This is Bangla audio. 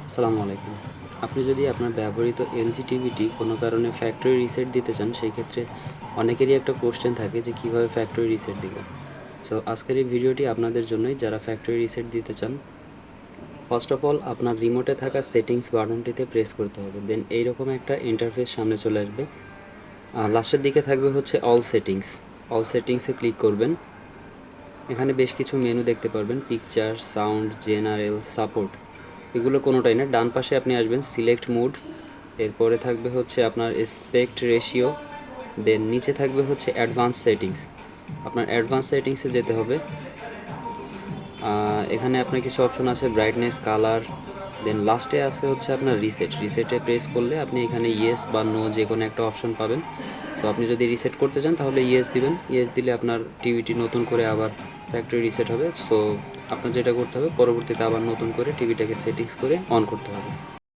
আসসালামু আলাইকুম। আপনি যদি আপনার ব্যবহৃত এলজি টিভিটি কোনো কারণে ফ্যাক্টরি রিসেট দিতে চান, সেই ক্ষেত্রে অনেকেরই একটা কোশ্চেন থাকে যে কীভাবে ফ্যাক্টরি রিসেট দিব। সো আজকের এই ভিডিওটি আপনাদের জন্যই, যারা ফ্যাক্টরি রিসেট দিতে চান। ফার্স্ট অফ অল আপনার রিমোটে থাকা সেটিংস বাটনটিতে প্রেস করতে হবে, দেন এইরকম একটা ইন্টারফেস সামনে চলে আসবে। লাস্টের দিকে থাকবে হচ্ছে অল সেটিংস। অল সেটিংসে ক্লিক করবেন। এখানে বেশ কিছু মেনু দেখতে পারবেন, পিকচার, সাউন্ড, জেনারেল, সাপোর্ট। এগুলো কোনোটাই না। ডান পাশে আপনি আসবেন সিলেক্ট মুড, এরপরে থাকবে হচ্ছে আপনার এসপেক্ট রেশিও, দেন নিচে থাকবে হচ্ছে অ্যাডভান্স সেটিংস। আপনার অ্যাডভান্স সেটিংসে যেতে হবে। এখানে আপনার কিছু অপশন আছে, ব্রাইটনেস, কালার, দেন লাস্টে আছে হচ্ছে আপনার রিসেট। রিসেটে প্রেস করলে আপনি এখানে ইয়েস বা নো যে কোনো একটা অপশন পাবেন। তো আপনি যদি রিসেট করতে চান তাহলে ইয়েস দিবেন। ইয়েস দিলে আপনার টিভিটি নতুন করে আবার ফ্যাক্টরি রিসেট হবে। সো আপনার যেটা করতে হবে, পরবর্তীতে আবার নতুন করে টিভিটাকে সেটিংস করে অন করতে হবে।